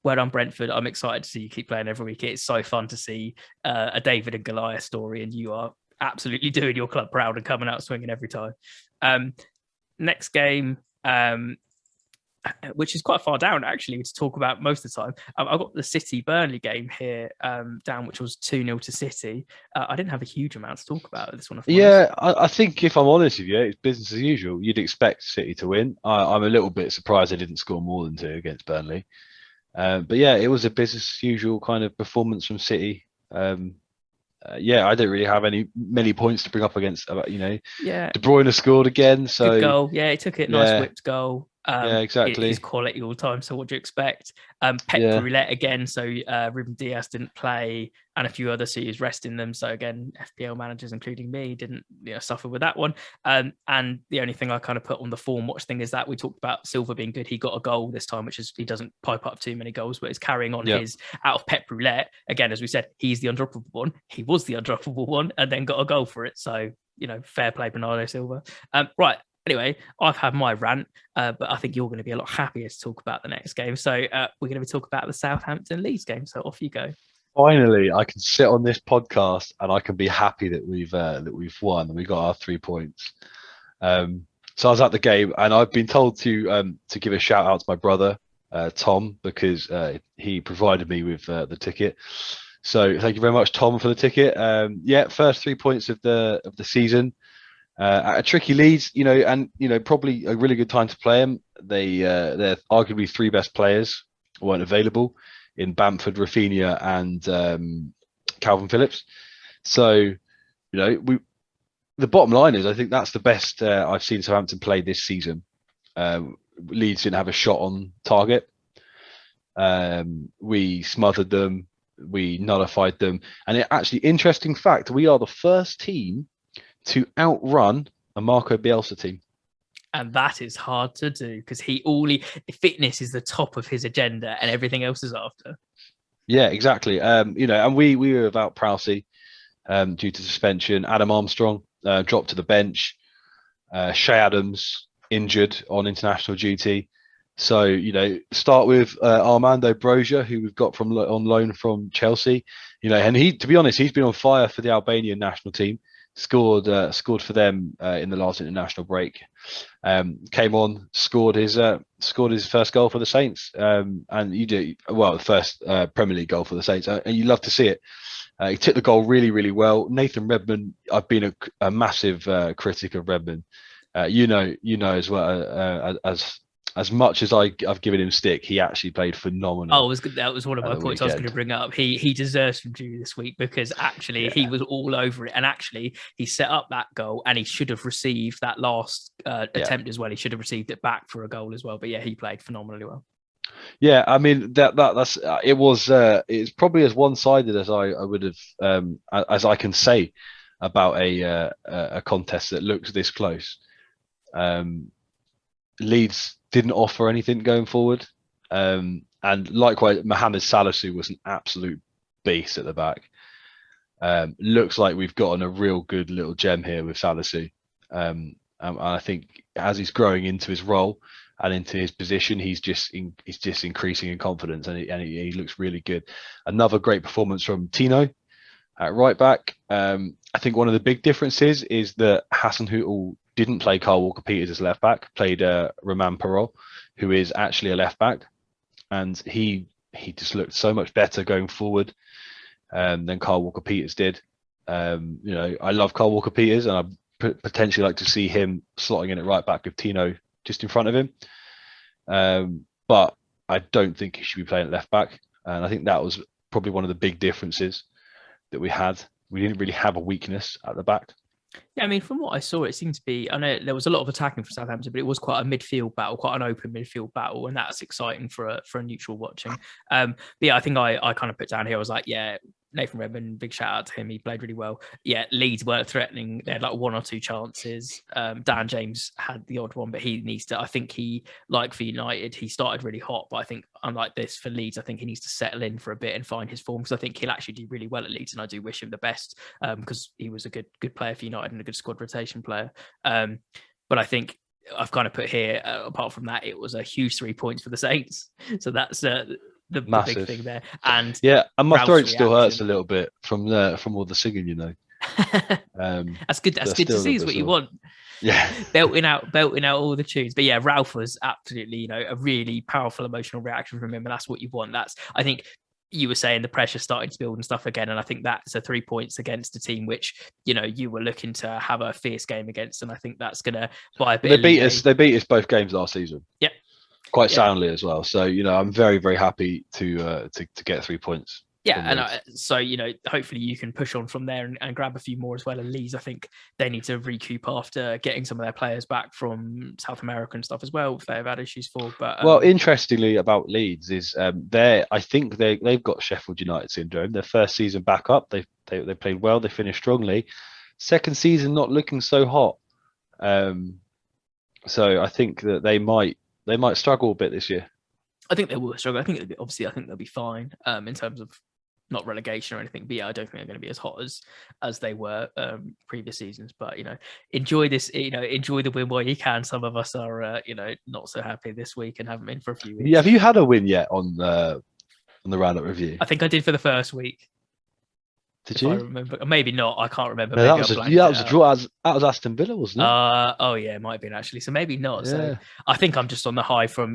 well done, Brentford. I'm excited to see you keep playing every week. It's so fun to see a David and Goliath story, and you are absolutely doing your club proud and coming out swinging every time. Next game, which is quite far down, actually, to talk about most of the time. I've got the City-Burnley game here down, which was 2-0 to City. I didn't have a huge amount to talk about this one. Yeah, I think if I'm honest with you, it's business as usual. You'd expect City to win. I'm a little bit surprised they didn't score more than 2 against Burnley. But yeah, it was a business as usual kind of performance from City. I don't really have many points to bring up against. Yeah, De Bruyne scored again. So good goal. Yeah, he took it. Nice whipped goal. Yeah, exactly. His quality all the time. So what do you expect? Pep Roulette again. So Ruben Diaz didn't play, and a few others. So he was resting them. So again, FPL managers, including me, didn't suffer with that one. And the only thing I kind of put on the form watch thing is that we talked about Silva being good. He got a goal this time, which is, he doesn't pipe up too many goals, but is carrying on his out of Pep Roulette. Again, as we said, he's the undroppable one. He was the undroppable one, and then got a goal for it. So fair play, Bernardo Silva. Right. Anyway, I've had my rant, but I think you're going to be a lot happier to talk about the next game. So we're going to be talking about the Southampton Leeds game. So off you go. Finally, I can sit on this podcast and I can be happy that we've won and we got our 3 points. So I was at the game, and I've been told to give a shout out to my brother Tom, because he provided me with the ticket. So thank you very much, Tom, for the ticket. Yeah, first 3 points of the season. At a tricky Leeds, and probably a really good time to play them. They're arguably three best players weren't available in Bamford, Rafinha, and Calvin Phillips. So the bottom line is, I think that's the best I've seen Southampton play this season. Leeds didn't have a shot on target. We smothered them. We nullified them. And actually, interesting fact, we are the first team to outrun a Marco Bielsa team. And that is hard to do, because fitness is the top of his agenda and everything else is after. Yeah, exactly. And we were without Prowsey due to suspension. Adam Armstrong dropped to the bench. Shay Adams injured on international duty. So, start with Armando Broja, who we've got on loan from Chelsea. And to be honest, he's been on fire for the Albanian national team. Scored for them in the last international break. Came on, scored his first goal for the Saints. And the first Premier League goal for the Saints. And you love to see it. He took the goal really, really well. Nathan Redmond, I've been a massive critic of Redmond. As well, as much as I've given him stick, he actually played phenomenal. That was one of my points I was going to bring up. He deserves some due this week, because actually he was all over it, and actually he set up that goal, and he should have received that last attempt as well. He should have received it back for a goal as well. But yeah, he played phenomenally well. Yeah, I mean that's it's probably as one-sided as I would have as I can say about a contest that looks this close. Leeds didn't offer anything going forward, and likewise Mohamed Salisu was an absolute beast at the back. Looks like we've gotten a real good little gem here with Salisu, and I think as he's growing into his role and into his position, he's just increasing in confidence, and he looks really good. Another great performance from Tino at right back. I think one of the big differences is that Hassan Hootel didn't play Kyle Walker-Peters as left back, played Roman Perrault, who is actually a left back, and he just looked so much better going forward than Kyle Walker-Peters did. I love Kyle Walker-Peters, and I potentially like to see him slotting in at right back with Tino just in front of him. But I don't think he should be playing at left back, and I think that was probably one of the big differences that we had. We didn't really have a weakness at the back. Yeah, I mean, from what I saw, it seemed to be, I know there was a lot of attacking for Southampton, but it was quite a midfield battle, quite an open midfield battle, and that's exciting for a neutral watching. But yeah, I think I kind of put down here, I was like, yeah, Nathan Redmond, big shout out to him. He played really well. Yeah, Leeds weren't threatening. They had like one or two chances. Dan James had the odd one, but he needs to, I think like for United, he started really hot, but I think unlike this for Leeds, I think he needs to settle in for a bit and find his form, because I think he'll actually do really well at Leeds, and I do wish him the best, because he was a good player for United and a good squad rotation player. But I think I've kind of put here, apart from that, it was a huge 3 points for the Saints. So that's the big thing there. And yeah, and my Ralph's throat still reaction hurts a little bit from all the singing, That's good. That's good to see. Is what you want. Yeah, belting out all the tunes. But yeah, Ralph was absolutely, a really powerful emotional reaction from him, and that's what you want. I think you were saying the pressure starting to build and stuff again, and I think that's a 3 points against a team which you were looking to have a fierce game against, and I think that's gonna buy a bit. They beat us both games last season. Yep. Quite soundly as well. So I'm very, very happy to get 3 points. Yeah, and hopefully you can push on from there and grab a few more as well. And Leeds, I think they need to recoup after getting some of their players back from South America and stuff as well, if they've had issues for. But interestingly about Leeds is I think they've got Sheffield United syndrome. Their first season back up, they played well, they finished strongly. Second season not looking so hot. So I think that they might struggle a bit this year. I think they will struggle. I think they'll be fine in terms of not relegation or anything. But yeah, I don't think they're going to be as hot as they were previous seasons. But enjoy this. Enjoy the win while you can. Some of us are not so happy this week and haven't been for a few weeks. Yeah, have you had a win yet on the Roundup review? I think I did for the first week. Did if I you? remember. Maybe not. I can't remember. No, Maybe that I was blanked that it was a out. draw. That was Aston Villa, wasn't it? Oh yeah, it might have been actually. So maybe not. So Yeah. I think I'm just on the high from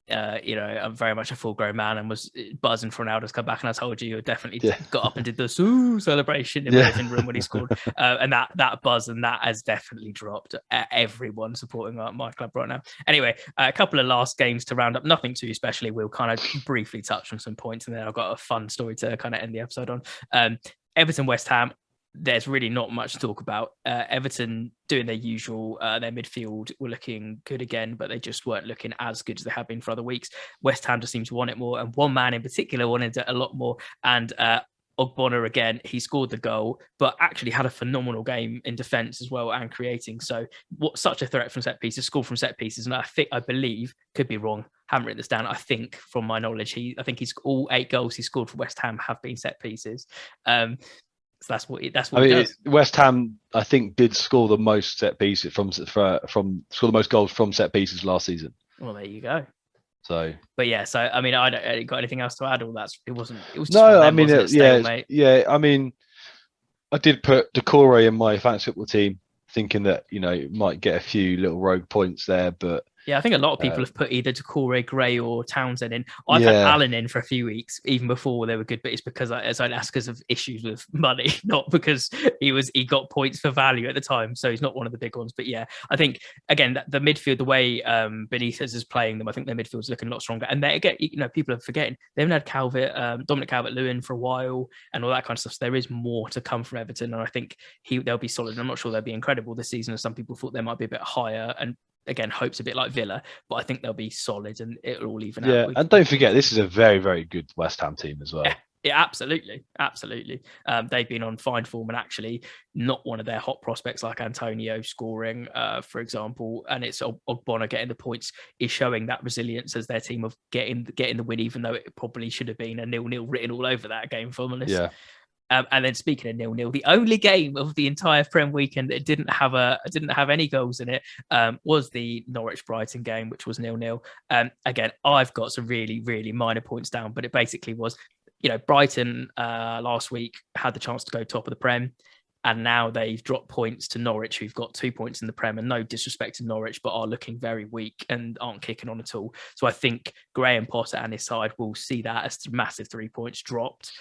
I'm very much a full grown man and was buzzing for Ronaldo's come back. And I told you, definitely Yeah. got up and did the Soo celebration in my living room when he scored. And that buzz and that has definitely dropped. Everyone supporting my club right now. Anyway, a couple of last games to round up. Nothing too especially. We'll kind of briefly touch on some points, and then I've got a fun story to kind of end the episode on. Everton West Ham. There's really not much to talk about. Everton doing their usual. Their midfield were looking good again, but they just weren't looking as good as they have been for other weeks. West Ham just seemed to want it more, and one man in particular wanted it a lot more. And Ogbonna again, he scored the goal, but actually had a phenomenal game in defence as well and creating. So, what such a threat from set pieces, scored from set pieces, and I believe, could be wrong. Haven't written this down. I think, from my knowledge, I think he's all 8 goals he scored for West Ham have been set pieces. So that's what he does. West Ham, I think, did score the most set pieces from score the most goals from set pieces last season. Well, there you go. So, but yeah, so I mean, I don't got anything else to add. All that's it wasn't. It was just no, I mean, yeah. I mean, I did put Decore in my fantasy football team, thinking that might get a few little rogue points there, but. Yeah, I think a lot of people have put either Decore, Gray, or Townsend in. I've had Allen in for a few weeks, even before they were good, but it's because that's because of issues with money, not because he got points for value at the time. So he's not one of the big ones. But yeah, I think again the midfield, the way Benitez is playing them, I think their midfield's looking a lot stronger. And they again, people are forgetting they haven't had Dominic Calvert-Lewin for a while, and all that kind of stuff. So there is more to come from Everton, and I think they'll be solid. I'm not sure they'll be incredible this season, as some people thought they might be a bit higher, and again, hope's a bit like Villa, but I think they'll be solid and it'll all even out. Yeah, and don't forget, this is a very, very good West Ham team as well. Yeah, absolutely. They've been on fine form, and actually not one of their hot prospects like Antonio scoring, for example, and it's Ogbonna getting the points is showing that resilience as their team of getting the win, even though it probably should have been a 0-0 written all over that game for them. Yeah. And then speaking of 0-0, the only game of the entire Prem weekend that didn't have any goals in it was the Norwich Brighton game, which was 0-0. Again, I've got some really, really minor points down, but it basically was, Brighton last week had the chance to go top of the Prem, and now they've dropped points to Norwich, who've got 2 points in the Prem, and no disrespect to Norwich, but are looking very weak and aren't kicking on at all. So I think Graham Potter and his side will see that as massive 3 points dropped.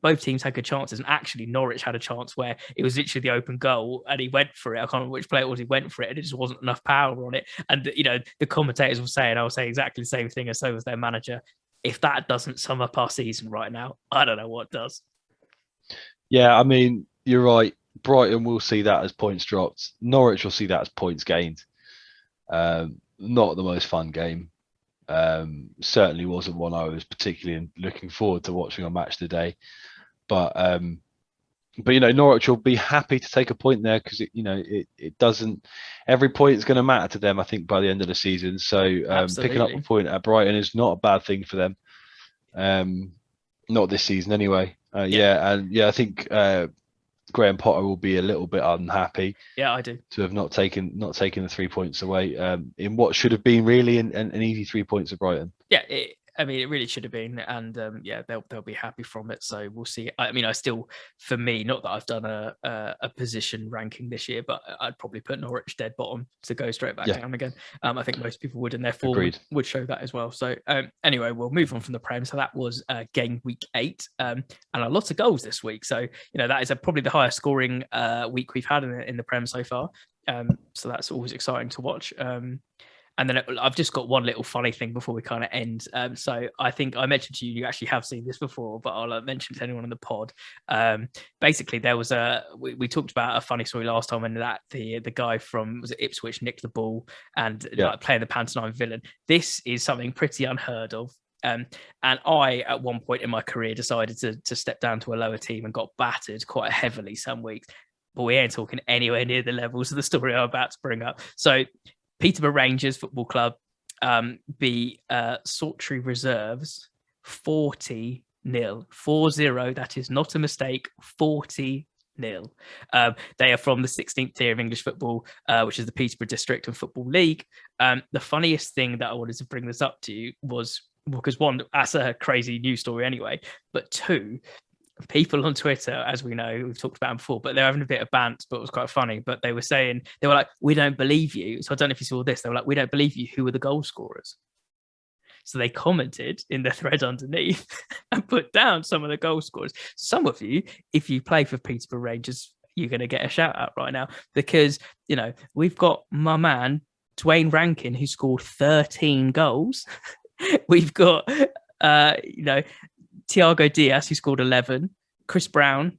Both teams had good chances, and actually Norwich had a chance where it was literally the open goal and he went for it. I can't remember which player it was. He went for it and it just wasn't enough power on it. And, the commentators were saying, I was saying exactly the same thing, and so was their manager. If that doesn't sum up our season right now, I don't know what does. Yeah, I mean, you're right. Brighton will see that as points dropped. Norwich will see that as points gained. Not the most fun game. Certainly wasn't one I was particularly looking forward to watching on Match Today. But Norwich will be happy to take a point there, because it doesn't. Every point is going to matter to them, I think, by the end of the season. So picking up a point at Brighton is not a bad thing for them. Not this season anyway. I think Graham Potter will be a little bit unhappy. Yeah, I do. To have not taken the 3 points away in what should have been really an easy 3 points at Brighton. Yeah, it really should have been, and they'll be happy from it. So we'll see. I mean, I still, for me, not that I've done a position ranking this year, but I'd probably put Norwich dead bottom to go straight back down again. I think most people would, and their form would show that as well. So anyway, we'll move on from the Prem. So that was game week 8, and a lot of goals this week. So that is probably the highest scoring week we've had in the Prem so far. So that's always exciting to watch. And then I've just got one little funny thing before we kind of end. So I think I mentioned to you, you actually have seen this before, but I'll mention to anyone on the pod. Basically, there was we talked about a funny story last time, and that the guy from was it Ipswich nicked the ball and playing the pantomime villain. This is something pretty unheard of. And I, at one point in my career, decided to step down to a lower team and got battered quite heavily some weeks. But we ain't talking anywhere near the levels of the story I'm about to bring up. So Peterborough Rangers Football Club beat Sawtry Reserves 40-0. 40, that is not a mistake, 40-0. They are from the 16th tier of English football, which is the Peterborough District and Football League. The funniest thing that I wanted to bring this up to you was, because one, that's a crazy news story anyway, but two, people on Twitter, as we know, we've talked about them before, but they're having a bit of bant, but it was quite funny. But they were like, we don't believe you. So I don't know if you saw this. They were like, we don't believe you. Who are the goal scorers? So they commented in the thread underneath and put down some of the goal scorers. Some of you, if you play for Peterborough Rangers, you're going to get a shout out right now because, we've got my man, Dwayne Rankin, who scored 13 goals. We've got, Thiago Diaz, who scored 11. Chris Brown,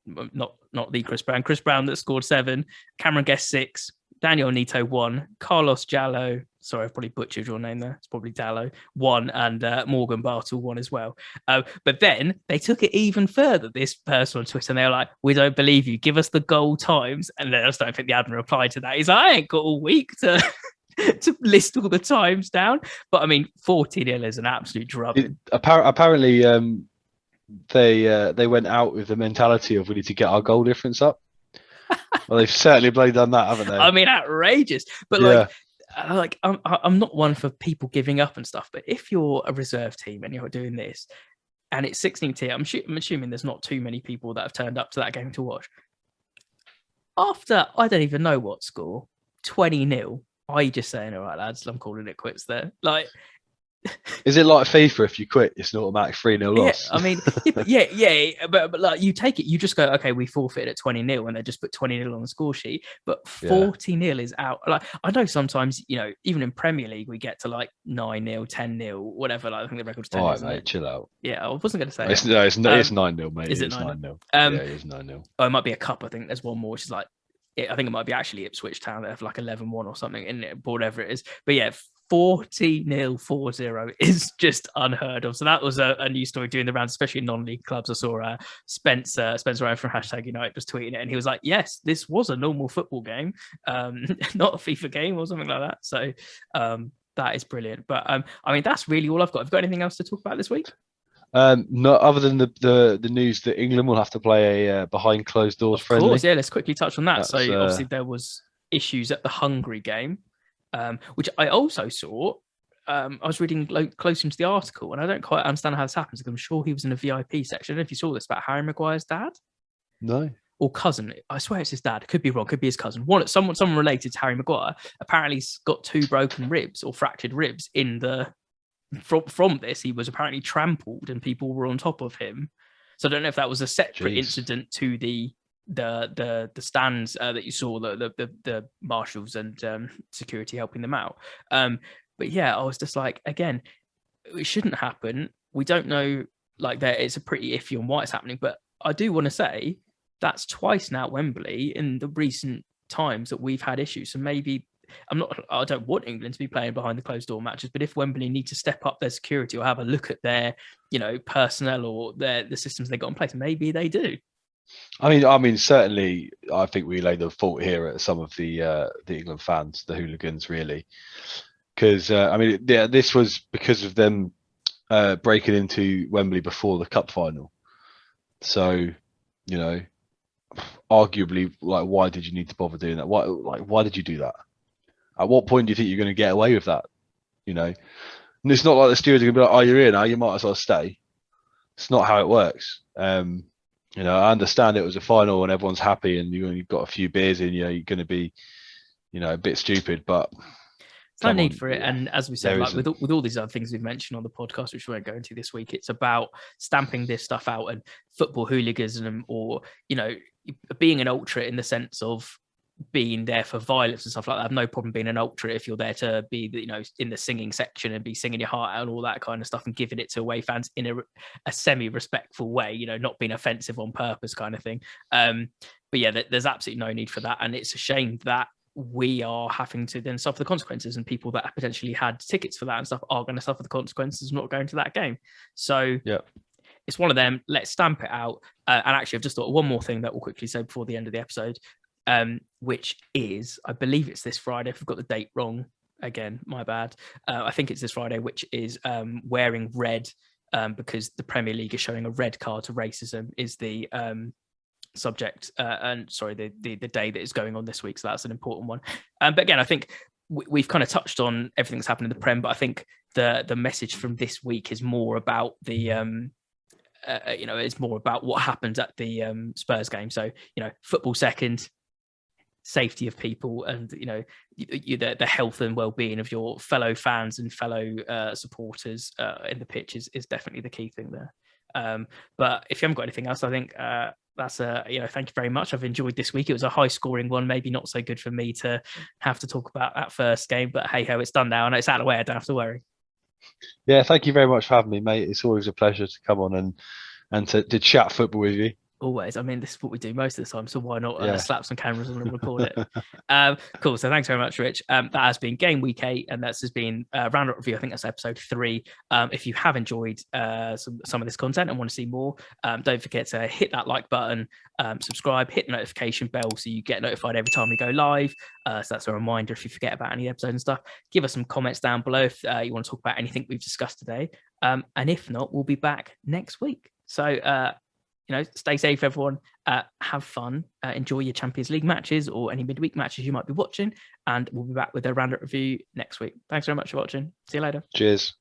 not the Chris Brown that scored 7. Cameron Guest 6. Daniel Nito 1. Carlos Jallo, sorry, I've probably butchered your name there. It's probably Dallo 1, and Morgan Bartle 1 as well. But then they took it even further, this person on Twitter, and they were like, we don't believe you. Give us the goal times. And then I just don't think the admin replied to that. He's like, I ain't got all week to to list all the times down. But I mean, 40-0 is an absolute drubbing. Apparently, they went out with the mentality of we need to get our goal difference up. Well, they've certainly bloody done that, haven't they? I mean, outrageous. But I'm not one for people giving up and stuff. But if you're a reserve team and you're doing this, and it's 16th tier, I'm assuming there's not too many people that have turned up to that game to watch. After I don't even know what score, 20-0. Are you just saying, all right, lads, I'm calling it quits there? Like, is it like FIFA? If you quit, it's an automatic 3-0 loss. Yeah, I mean, but like you take it, you just go, okay, we forfeited at 20-0, and they just put 20-0 on the score sheet. But 40-0 is out. Like, I know sometimes, even in Premier League, we get to like 9-0, 10-0, whatever. Like, I think the record's 10. All right, mate, chill out. Yeah, I wasn't going to say it's 9-0, mate. Is it 9-0? Yeah, it is 9-0. Oh, it might be a cup. I think there's one more, which is like, I think it might be actually Ipswich Town. They have like 11-1 or something in it, whatever it is. But yeah, 40-0, 4-0 is just unheard of. So that was a news story doing the rounds, especially in non-league clubs. I saw Spencer Ryan from #United was tweeting it, and he was like, yes, this was a normal football game, not a FIFA game or something like that. So that is brilliant. But I mean, that's really all I've got. Have you got anything else to talk about this week? No, other than the news that England will have to play a behind closed doors friendly. Of course, yeah, let's quickly touch on that. So obviously there was issues at the Hungary game, which I also saw. I was reading close into the article, and I don't quite understand how this happens because I'm sure he was in a VIP section. I don't know if you saw this about Harry Maguire's dad. No. Or cousin. I swear it's his dad. Could be wrong. Could be his cousin. Someone related to Harry Maguire apparently got 2 broken ribs or fractured ribs in the. From this, he was apparently trampled and people were on top of him. So I don't know if that was a separate incident to the stands that you saw, the marshals and security helping them out. But yeah, I was just like, again, it shouldn't happen. We don't know, like, that it's a pretty iffy on why it's happening. But I do want to say that's twice now at Wembley in the recent times that we've had issues. So maybe. I don't want England to be playing behind the closed door matches, but if Wembley need to step up their security or have a look at their, personnel or the systems they got in place, maybe they do. I mean, certainly, I think we lay the fault here at some of the England fans, the hooligans, really, because this was because of them breaking into Wembley before the cup final. So, arguably, like, why did you need to bother doing that? Why did you do that? At what point do you think you're going to get away with that? And it's not like the stewards are going to be like, "Oh, you're here now. You might as well stay." It's not how it works. I understand it was a final and everyone's happy, and you've got a few beers in. You're going to be, a bit stupid, but no need for it. And as we said, like with all these other things we've mentioned on the podcast, which we won't go into this week, it's about stamping this stuff out and football hooliganism, or being an ultra in the sense of being there for violence and stuff like that. I have no problem being an ultra if you're there to be, in the singing section and be singing your heart out and all that kind of stuff and giving it to away fans in a semi-respectful way, not being offensive on purpose kind of thing. But yeah, there's absolutely no need for that. And it's a shame that we are having to then suffer the consequences, and people that potentially had tickets for that and stuff are going to suffer the consequences of not going to that game. So yeah, it's one of them. Let's stamp it out. And actually, I've just thought one more thing that we'll quickly say before the end of the episode. Which is, I believe it's this Friday. If I've got the date wrong, again, my bad. I think it's this Friday, which is wearing red because the Premier League is showing a red card to racism is the subject. The day that is going on this week. So that's an important one. But again, I think we've kind of touched on everything that's happened in the Prem, but I think the message from this week is more about the it's more about what happens at the Spurs game. So, football second, safety of people, and the health and well-being of your fellow fans and fellow supporters in the pitch is definitely the key thing there. But if you haven't got anything else, I think that's thank you very much. I've enjoyed this week. It was a high-scoring one, maybe not so good for me to have to talk about that first game, but hey ho, it's done now and it's out of the way. I don't have to worry. Yeah, thank you very much for having me, mate. It's always a pleasure to come on and to chat football with you. Always. I mean, this is what we do most of the time, so why not slap some cameras on and record it? Cool. So thanks very much, Rich. That has been Game Week 8, and that's has been Roundup Review. I think that's episode 3. If you have enjoyed some of this content and want to see more, don't forget to hit that like button, subscribe, hit the notification bell so you get notified every time we go live. So that's a reminder if you forget about any episodes and stuff. Give us some comments down below if you want to talk about anything we've discussed today. And if not, we'll be back next week. So stay safe, everyone. Have fun. Enjoy your Champions League matches or any midweek matches you might be watching. And we'll be back with a Roundup Review next week. Thanks very much for watching. See you later. Cheers.